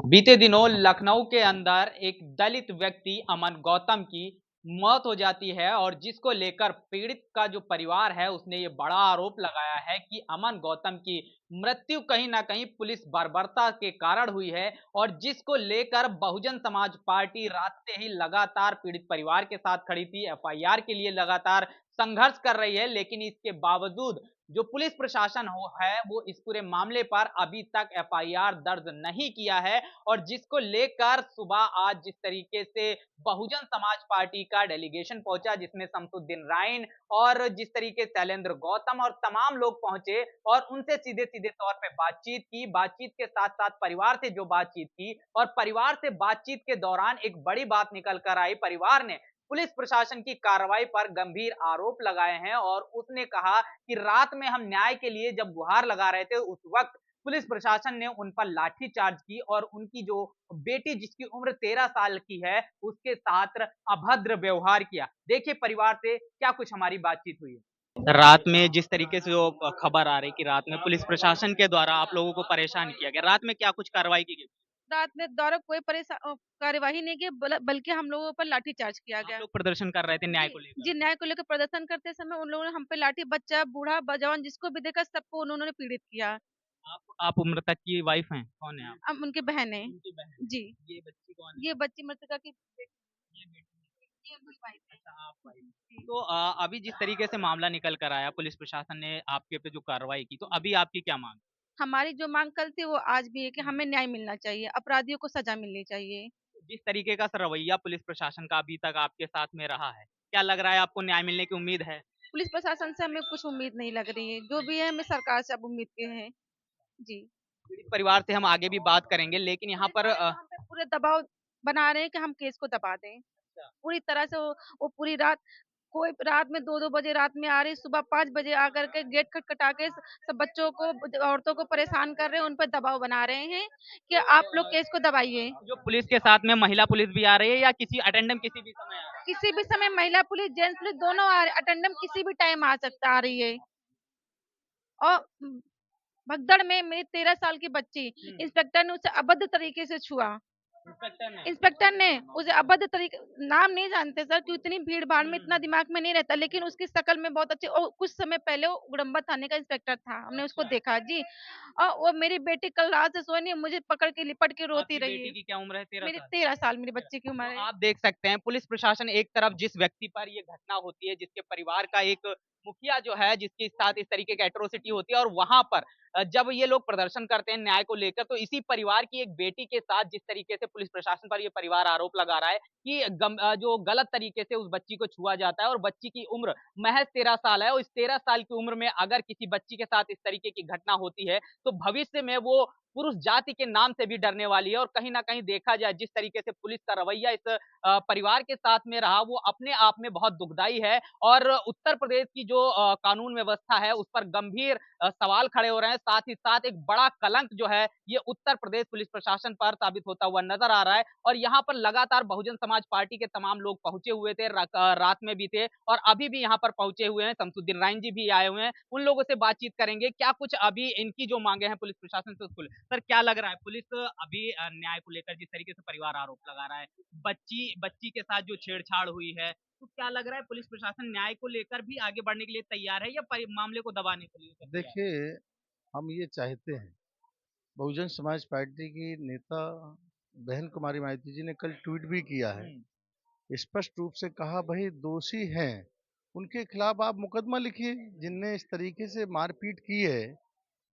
बीते दिनों लखनऊ के अंदर एक दलित व्यक्ति अमन गौतम की मौत हो जाती है और जिसको लेकर पीड़ित का जो परिवार है उसने ये बड़ा आरोप लगाया है कि अमन गौतम की मृत्यु कहीं ना कहीं पुलिस बर्बरता के कारण हुई है और जिसको लेकर बहुजन समाज पार्टी रात से ही लगातार पीड़ित परिवार के साथ खड़ी थी। एफआईआर के लिए लगातार संघर्ष कर रही है, लेकिन इसके बावजूद जो पुलिस प्रशासन हो है वो इस पूरे मामले पर अभी तक एफआईआर दर्ज नहीं किया है। और जिसको लेकर सुबह आज जिस तरीके से बहुजन समाज पार्टी का डेलीगेशन पहुंचा, जिसमें शमसुद्दीन राइन और जिस तरीके से शैलेंद्र गौतम और तमाम लोग पहुंचे और उनसे सीधे सीधे तौर पे बातचीत की। बातचीत के साथ साथ परिवार से जो बातचीत की और परिवार से बातचीत के दौरान एक बड़ी बात निकल कर आई। परिवार ने पुलिस प्रशासन की कार्रवाई पर गंभीर आरोप लगाए हैं और उसने कहा कि रात में हम न्याय के लिए जब गुहार लगा रहे थे उस वक्त पुलिस प्रशासन ने उन पर लाठीचार्ज की और उनकी जो बेटी जिसकी उम्र 13 साल की है उसके साथ अभद्र व्यवहार किया। देखिए परिवार से क्या कुछ हमारी बातचीत हुई है। रात में जिस तरीके से जो खबर आ रही कि रात में पुलिस प्रशासन के द्वारा आप लोगों को परेशान किया गया, रात में क्या कुछ कार्रवाई की गई? रात में द्वारा कोई कार्यवाही नहीं की बल्कि हम लोगों पर लाठीचार्ज किया आप गया। लोग प्रदर्शन कर रहे थे न्याय जी, को लेकर। जी न्याय को लेकर प्रदर्शन करते समय उन लोगों ने हम पे लाठी बच्चा, बूढ़ा, जवान जिसको भी देखा सबको उन्होंने पीड़ित किया। आप मृतक की वाइफ हैं? कौन है आप? हम उनकी बहन हैं। उनकी बहन जी, है। ये बच्ची कौन है? ये बच्ची मृतका की बेटी, ये बेटी है। ये मेरी वाइफ है। अच्छा, आप वाइफ। जी, तो अभी जिस तरीके से मामला निकल कर आया, पुलिस प्रशासन ने आपके पे जो कार्रवाई की, तो अभी आपकी क्या माँग है? हमारी जो माँग कल थी वो आज भी है कि हुँ। हमें न्याय मिलना चाहिए, अपराधियों को सज़ा मिलनी चाहिए। जिस तरीके का रवैया पुलिस प्रशासन का अभी तक आपके साथ में रहा है, क्या लग रहा है आपको न्याय मिलने की उम्मीद है? पुलिस प्रशासन से हमें कुछ उम्मीद नहीं लग रही है, जो भी है हमें सरकार से अब उम्मीद के हैं। जी। पीड़ित परिवार से हम आगे भी बात करेंगे, लेकिन यहाँ पुलिस पर वाले तो हम पे पूरे दबाव बना रहे हैं कि हम केस को दबा दें। अच्छा। पूरी तरह से वो पूरी रात कोई रात में 2-2 बजे रात में आ रही, सुबह 5 बजे आकर के गेट खटखटा के सब बच्चों को, औरतों को परेशान कर रहे हैं, उन पे दबाव बना रहे हैं कि आप लोग केस को दबाइए। जो पुलिस के साथ में महिला पुलिस भी आ रही है या किसी अटेंडेंट किसी भी समय आ रहा है? किसी भी समय महिला पुलिस, जेंट्स पुलिस दोनों अटेंडेंट किसी भी टाइम आ रही है। और भगदड़ में मेरी 13 साल की बच्ची, हुँ, इंस्पेक्टर ने उसे अभद्र तरीके से छुआ। इंस्पेक्टर ने। इंस्पेक्टर ने उसे अभद्र तरीके, नाम नहीं जानते सर, कि उतनी भीड़-भाड़ में इतना हुँ, दिमाग में नहीं रहता, लेकिन उसकी शक्ल में बहुत अच्छी, और कुछ समय पहले वो गुड़म्बा थाने का इंस्पेक्टर था, हमने उसको अच्छा। देखा जी। और वो मेरी बेटी कल रात से सोई नहीं, मुझे पकड़ के लिपट के रोती आपकी रही बेटी है। की क्या उम्र है? 13 मेरी साल? 13 साल मेरी अच्छा, बच्ची की उम्र तो है। आप देख सकते हैं पुलिस प्रशासन एक तरफ जिस व्यक्ति पर ये घटना होती है, जिसके परिवार का एक मुखिया जो है, जिसके साथ इस तरीके की एट्रोसिटी होती है और वहाँ पर जब ये लोग प्रदर्शन करते हैं न्याय को लेकर, तो इसी परिवार की एक बेटी के साथ जिस तरीके से पुलिस प्रशासन पर ये परिवार आरोप लगा रहा है कि जो गलत तरीके से उस बच्ची को छुआ जाता है और बच्ची की उम्र महज़ 13 साल है और इस 13 साल की उम्र में अगर किसी बच्ची के साथ इस तरीके की घटना होती है, तो भविष्य में वो पुरुष जाति के नाम से भी डरने वाली है। और कहीं न कहीं देखा जाए जिस तरीके से पुलिस का रवैया इस परिवार के साथ में रहा वो अपने आप में बहुत दुखदाई है। और उत्तर प्रदेश की जो कानून व्यवस्था है उस पर गंभीर सवाल खड़े हो रहे हैं। साथ ही साथ एक बड़ा कलंक जो है ये उत्तर प्रदेश पुलिस प्रशासन पर साबित होता हुआ नज़र आ रहा है। और यहाँ पर लगातार बहुजन समाज पार्टी के तमाम लोग पहुँचे हुए थे, रात में भी थे और अभी भी यहाँ पर पहुँचे हुए हैं। शमसुद्दीन राइन जी भी आए हुए हैं। उन लोगों से बातचीत करेंगे। क्या कुछ अभी इनकी जो माँगे हैं पुलिस प्रशासन से उसको सर क्या लग रहा है पुलिस अभी न्याय को लेकर जिस तरीके से परिवार आरोप लगा रहा है, बच्ची बच्ची के साथ जो छेड़छाड़ हुई है, तो क्या लग रहा है पुलिस प्रशासन न्याय को लेकर भी आगे बढ़ने के लिए तैयार है या मामले को दबाने के लिए सब तैयार है? देखिए, हम ये चाहते हैं, बहुजन समाज पार्टी की नेता बहन कुमारी माइती जी ने कल ट्वीट भी किया है। हुँ, स्पष्ट रूप से कहा भई दोषी हैं, उनके खिलाफ आप मुकदमा लिखिए, जिनने इस तरीके से मारपीट की है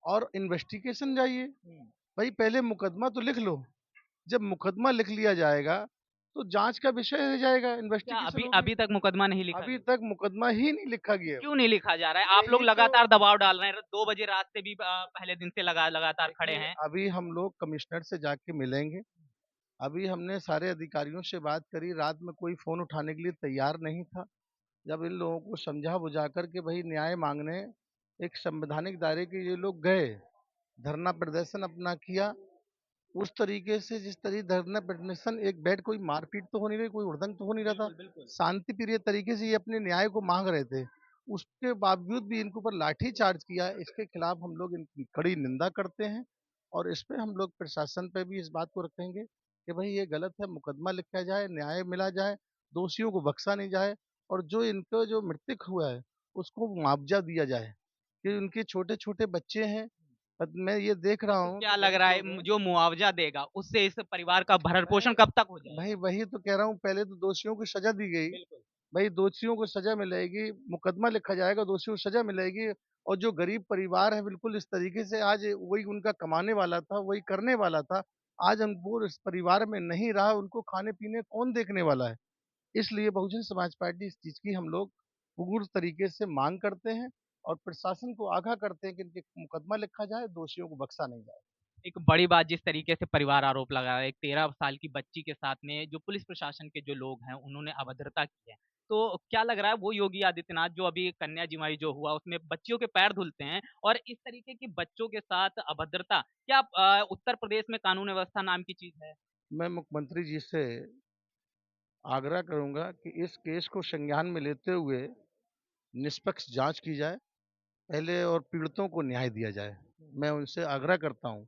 और इन्वेस्टिगेशन जाइए। हुँ। भाई पहले मुकदमा तो लिख लो, जब मुकदमा लिख लिया जाएगा, तो जाँच का विषय रह जाएगा, क्या इन्वेस्टिगेशन अभी होगी। अभी तक मुकदमा नहीं लिखा अभी गया? तक मुकदमा ही नहीं लिखा गया है। क्यों नहीं लिखा जा रहा है? आप लोग यही तो लगातार दबाव डाल रहे हैं, 2 बजे रात से भी पहले दिन से लगातार खड़े देखिए, हैं। अभी हम लोग कमिश्नर से जाके मिलेंगे। अभी हमने सारे अधिकारियों से बात करी, रात में कोई फ़ोन उठाने के लिए तैयार नहीं था। जब इन लोगों को समझा-बुझा कर के भई न्याय माँगने एक संवैधानिक दायरे के ये लोग गए, धरना प्रदर्शन अपना किया। उस तरीके से जिस धरना प्रदर्शन एक बैठ कोई मारपीट तो हो नहीं रही, कोई हुड़दंग तो हो नहीं रहा था। बिल्कुल, बिल्कुल। शांति प्रिय तरीके से ये अपने न्याय को माँग रहे थे। उसके बावजूद भी इनके ऊपर लाठी चार्ज किया, इसके खिलाफ हम लोग इनकी कड़ी निंदा करते हैं और इस पे हम लोग प्रशासन पे भी इस बात को रखेंगे कि भाई ये गलत है, मुकदमा लिखा जाए, न्याय मिला जाए, दोषियों को बख्शा नहीं जाए और जो इनको जो मृतक हुआ है, उसको मुआवजा दिया जाए कि उनके छोटे-छोटे बच्चे हैं। मैं ये देख रहा तो हूँ क्या कि लग बहुत रहा है लोग हैं जो मुआवजा देगा उससे इस परिवार का भरण मैं पोषण कब तक हो जाएगा? वही वही तो कह रहा हूँ, पहले तो दोषियों को सज़ा दी गई। बिल्कुल। भई दोषियों को सज़ा मिलेगी, मुकदमा लिखा जाएगा, दोषियों को सज़ा मिलेगी और जो गरीब परिवार है बिल्कुल इस तरीके से आज वही उनका कमाने वाला था, वही करने वाला था। आज हम वो इस परिवार में नहीं रहा, उनको खाने-पीने कौन देखने वाला है? इसलिए बहुजन समाज पार्टी इस चीज़ की हम लोग पूर्ण तरीके से माँग करते हैं और प्रशासन को आगाह करते हैं कि इनके मुकदमा लिखा जाए, दोषियों को बख्शा नहीं जाए। एक बड़ी बात जिस तरीके से परिवार आरोप लगा रहा है, एक 13 साल की बच्ची के साथ में जो पुलिस प्रशासन के जो लोग हैं, उन्होंने अभद्रता की है। तो क्या लग रहा है वो योगी आदित्यनाथ जो अभी कन्याजुमारी जो हुआ उसमें बच्चियों के पैर धुलते हैं और इस तरीके की बच्चों के साथ अभद्रता, क्या उत्तर प्रदेश में कानून व्यवस्था नाम की चीज़ है? मैं मुख्यमंत्री जी से आग्रह करूँगा कि इस केस को संज्ञान में लेते हुए निष्पक्ष जाँच की जाए पहले और पीड़ितों को न्याय दिया जाए। मैं उनसे आग्रह करता हूँ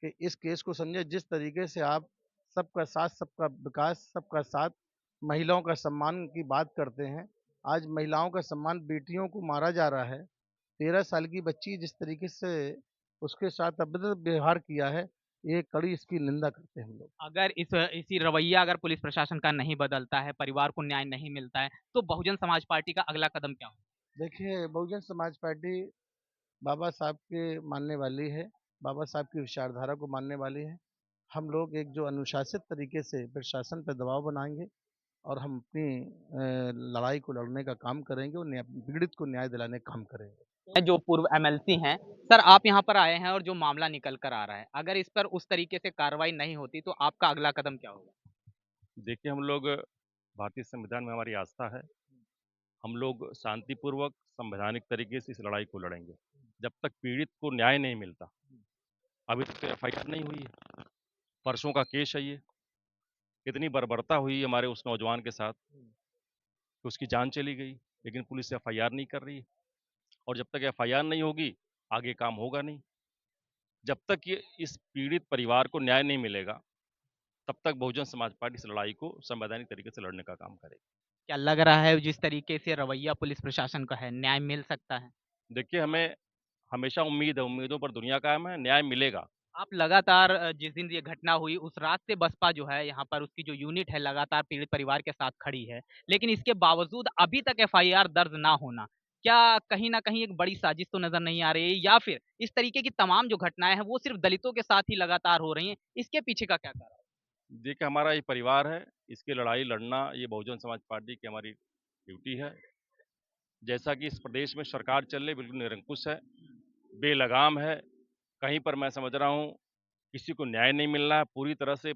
कि इस केस को समझे जिस तरीके से आप सबका साथ, सबका विकास, सबका साथ, महिलाओं का सम्मान की बात करते हैं। आज महिलाओं का सम्मान बेटियों को मारा जा रहा है। 13 साल की बच्ची जिस तरीके से उसके साथ अभद्र व्यवहार किया है, ये कड़ी इसकी निंदा करते हैं हम लोग। अगर इसी रवैया अगर पुलिस प्रशासन का नहीं बदलता है, परिवार को न्याय नहीं मिलता है, तो बहुजन समाज पार्टी का अगला कदम क्या होगा? देखिए, बहुजन समाज पार्टी बाबा साहब के मानने वाली है, बाबा साहब की विचारधारा को मानने वाली है। हम लोग एक जो अनुशासित तरीके से प्रशासन पे दबाव बनाएँगे और हम अपनी लड़ाई को लड़ने का काम करेंगे और पीड़ित को न्याय दिलाने का काम करेंगे। जो पूर्व एमएलसी हैं, सर आप यहाँ पर आए हैं और जो मामला निकल कर आ रहा है, अगर इस पर उस तरीके से कार्रवाई नहीं होती, तो आपका अगला कदम क्या होगा? देखिए, हम लोग भारतीय संविधान में हमारी आस्था है। हम लोग शांतिपूर्वक संवैधानिक तरीके से इस लड़ाई को लड़ेंगे। जब तक पीड़ित को न्याय नहीं मिलता, अभी तक तो एफआईआर नहीं हुई है। परसों का केस है ये। कितनी बर्बरता हुई हमारे उस नौजवान के साथ कि उसकी जान चली गई, लेकिन पुलिस एफआईआर नहीं कर रही है। और जब तक एफआईआर नहीं होगी, आगे काम होगा नहीं। जब तक ये इस पीड़ित परिवार को न्याय नहीं मिलेगा, तब तक बहुजन समाज पार्टी इस लड़ाई को संवैधानिक तरीके से लड़ने का काम करेगी। क्या लग रहा है जिस तरीके से रवैया पुलिस प्रशासन का है, न्याय मिल सकता है? देखिए, हमें हमेशा उम्मीद है, उम्मीदों पर दुनिया कायम है, न्याय मिलेगा। आप लगातार जिस दिन ये घटना हुई, उस रात से बसपा जो है, यहाँ पर उसकी जो यूनिट है, लगातार पीड़ित परिवार के साथ खड़ी है। लेकिन इसके बावजूद अभी तक एफआईआर दर्ज ना होना, क्या कहीं न कहीं एक बड़ी साजिश तो नज़र नहीं आ रही है? या फिर इस तरीके की तमाम जो घटनाएँ हैं, वो सिर्फ़ दलितों के साथ ही लगातार हो रही हैं, इसके पीछे का क्या कारण है? देखिए, हमारा ये परिवार है, इसकी लड़ाई लड़ना ये बहुजन समाज पार्टी की हमारी ड्यूटी है। जैसा कि इस प्रदेश में सरकार चल रही बिल्कुल निरंकुश है, बेलगाम है। कहीं पर मैं समझ रहा हूँ किसी को न्याय नहीं मिल रहा है। पूरी तरह से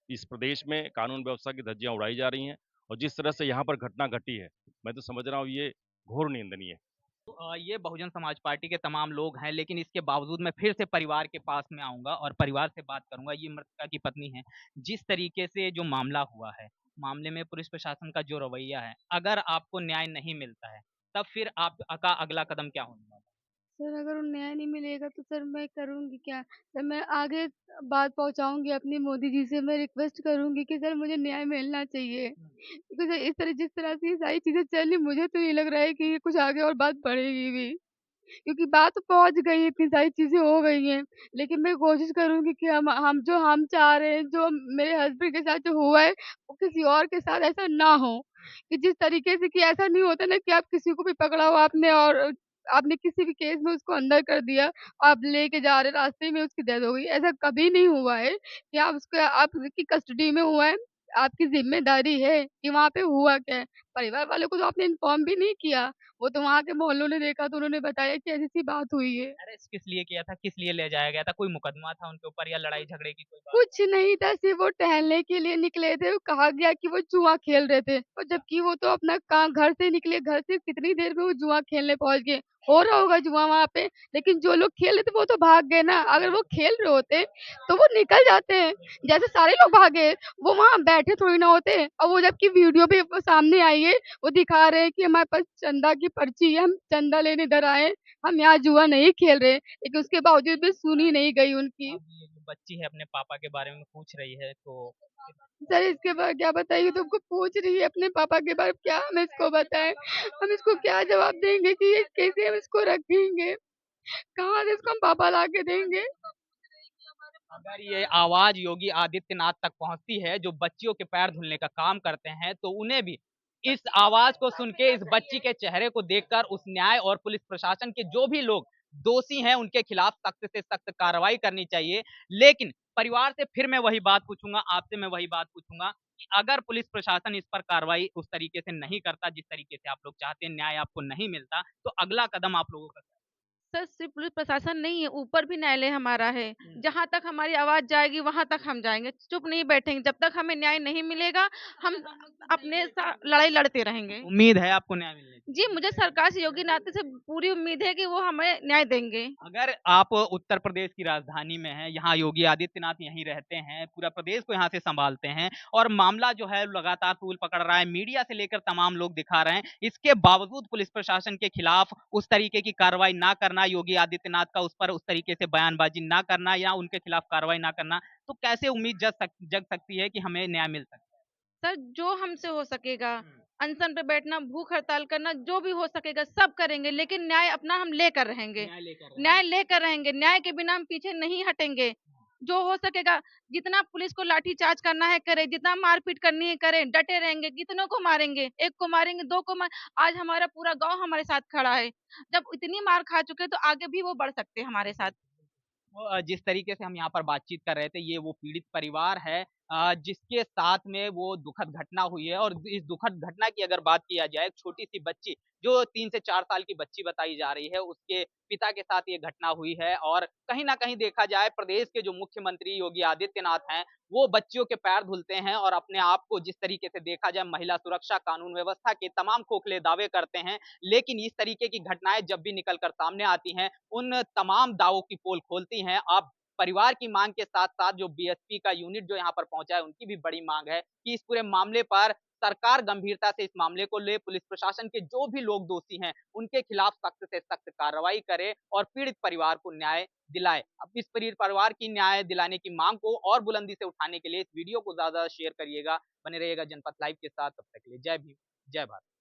इस प्रदेश में कानून व्यवस्था की धज्जियां उड़ाई जा रही हैं और जिस तरह से यहाँ पर घटना घटी है, मैं तो समझ रहा हूँ ये घोर निंदनीय है। तो ये बहुजन समाज पार्टी के तमाम लोग हैं, लेकिन इसके बावजूद मैं फिर से परिवार के पास में आऊँगा और परिवार से बात करूँगा। ये मृतका की पत्नी हैं। जिस तरीके से जो मामला हुआ है, मामले में पुलिस प्रशासन का जो रवैया है, अगर आपको न्याय नहीं मिलता है, तब फिर आपका अगला कदम क्या होने वाला है? सर अगर न्याय नहीं मिलेगा तो सर मैं करूँगी क्या? सर मैं आगे बात पहुँचाऊँगी अपनी मोदी जी से, मैं रिक्वेस्ट करूँगी कि सर मुझे न्याय मिलना चाहिए। क्योंकि सर इस तरह जिस तरह से ये सारी चीज़ें चल रही मुझे तो ये लग रहा है कि ये कुछ आगे और बात बढ़ेगी भी। क्योंकि बात तो पहुँच गई है, इतनी सारी चीज़ें हो गई हैं। लेकिन मैं कोशिश करूँगी कि हम चाह रहे हैं, जो मेरे हस्बैंड के साथ जो हुआ है, वो किसी और के साथ ऐसा ना हो। कि जिस तरीके से कि ऐसा नहीं होता ना कि आप किसी को भी पकड़ा हो आपने और आपने किसी भी केस में उसको अंदर कर दिया, आप लेके जा रहे रास्ते में उसकी डेथ हो गई। ऐसा कभी नहीं हुआ है कि आप उसको आपकी कस्टडी में हुआ है, आपकी ज़िम्मेदारी है कि वहाँ पे हुआ क्या है। परिवार वालों को तो आपने इन्फॉर्म भी नहीं किया। वो तो वहाँ के मोहल्लों ने देखा तो उन्होंने बताया कि ऐसी-ऐसी बात हुई है। अरेस्ट किस लिए किया था? किस लिए ले जाया गया था? कोई मुकदमा था उनके ऊपर या लड़ाई झगड़े की कोई बात? कुछ नहीं था, सिर्फ़ वो टहलने के लिए निकले थे। कहा गया कि वो जुआ खेल रहे थे और जबकि वो तो अपना काम घर से निकले, घर से कितनी देर में वो जुआ खेलने पहुँच गए। हो रहा होगा जुआ वहाँ पे, लेकिन जो लोग खेल रहे थे वो तो भाग गए ना। अगर वो खेल रहे होते तो वो निकल जाते हैं, जैसे सारे लोग भागे। वो वहाँ बैठे थोड़ी ना होते और वो जबकि वीडियो भी वो सामने आई है, वो दिखा रहे हैं कि हमारे पास चंदा की की पर्ची है, हम चंदा लेने इधर आए, हम यहाँ जुआ नहीं खेल रहे, लेकिन उसके बावजूद भी सुनी नहीं गई उनकी। अब ये जो बच्ची है अपने पापा के बारे में पूछ रही है तो सर इसके बाद क्या बताइए, तुमको पूछ रही है अपने पापा के बारे में, क्या हम इसको बताएं, हम इसको क्या जवाब देंगे कि ये कैसे हम इसको रखेंगे, कहाँ से इसको हम पापा ला के देंगे। अगर ये आवाज योगी आदित्यनाथ तक पहुंचती है जो बच्चियों के पैर धुलने का काम करते हैं तो उन्हें भी इस आवाज को सुन के, इस बच्ची के चेहरे को देखकर उस न्याय और पुलिस प्रशासन के जो भी लोग दोषी हैं उनके खिलाफ सख्त से सख्त कार्रवाई करनी चाहिए। लेकिन परिवार से फिर मैं वही बात पूछूंगा, आपसे मैं वही बात पूछूंगा कि अगर पुलिस प्रशासन इस पर कार्रवाई उस तरीके से नहीं करता जिस तरीके से आप लोग चाहते हैं, न्याय आपको नहीं मिलता, तो अगला कदम आप लोगों का सर सिर्फ पुलिस प्रशासन नहीं है, ऊपर भी न्यायालय हमारा है। क्या? जहाँ तक हमारी आवाज़ जाएगी वहाँ तक हम जाएँगे, चुप नहीं बैठेंगे। जब तक हमें न्याय नहीं मिलेगा, हम अपने सा लड़ाई लड़ते रहेंगे। उम्मीद है आपको न्याय मिलने की। जी, मुझे सरकार से योगी नाथ से पूरी उम्मीद है कि वो हमें न्याय देंगे। अगर आप उत्तर प्रदेश की राजधानी में हैं, यहाँ योगी आदित्यनाथ यहीं रहते हैं, पूरा प्रदेश को यहाँ से सँभालते हैं और मामला जो है लगातार तूल पकड़ रहा है, मीडिया से लेकर तमाम लोग दिखा रहे हैं। इसके बावजूद पुलिस प्रशासन के खिलाफ उस तरीके की कार्रवाई ना करना, योगी आदित्यनाथ का उस पर उस तरीके से बयानबाज़ी ना करना या उनके खिलाफ कार्रवाई ना करना, तो कैसे उम्मीद जग सकती है कि हमें न्याय मिल सकता है? सर जो हमसे हो सकेगा, हुँ। अनशन पे बैठना, भूख हड़ताल करना, जो भी हो सकेगा सब करेंगे, लेकिन न्याय अपना हम लेकर रहेंगे। न्याय लेकर न्याय रहेंगे। लेकर रहेंगे, न्याय के बिना हम पीछे नहीं हटेंगे। जो हो सकेगा, जितना पुलिस को लाठीचार्ज करना है करें, जितना मारपीट करनी है करें, डटे रहेंगे, कितनों को मारेंगे, 1 को मारेंगे, 2 को मार आज हमारा पूरा गाँव हमारे साथ खड़ा है। जब इतनी मार खा चुके हैं, तो आगे भी वो बढ़ सकते हैं हमारे साथ। तो जिस तरीके से हम यहाँ पर बातचीत कर रहे थे, ये वो पीड़ित परिवार है जिसके साथ में वो दुखद घटना हुई है और इस दुखद घटना की अगर बात किया जाए, एक छोटी-सी बच्ची जो 3 से 4 साल की बच्ची बताई जा रही है, उसके पिता के साथ ये घटना हुई है और कहीं न कहीं देखा जाए प्रदेश के जो मुख्यमंत्री योगी आदित्यनाथ हैं, वो बच्चियों के पैर धुलते हैं और अपने आप को जिस तरीके से देखा जाए महिला सुरक्षा, कानून व्यवस्था के तमाम खोखले दावे करते हैं। लेकिन इस तरीके की घटनाएँ जब भी निकल कर सामने आती हैं, उन तमाम दावों की पोल खोलती हैं। अब परिवार की माँग के साथ-साथ जो बीएसपी का यूनिट जो यहाँ पर पहुँचा है, उनकी भी बड़ी माँग है कि इस पूरे मामले पर सरकार गंभीरता से इस मामले को ले, पुलिस प्रशासन के जो भी लोग दोषी हैं, उनके खिलाफ सख्त से सख्त कार्रवाई करे और पीड़ित परिवार को न्याय दिलाए। अब इस पीड़ित परिवार की न्याय दिलाने की माँग को और बुलंदी से उठाने के लिए इस वीडियो को ज़्यादा शेयर करिएगा। बने रहिएगा जनपथ लाइव के साथ, तब तक के लिए जय भीम, जय भारत।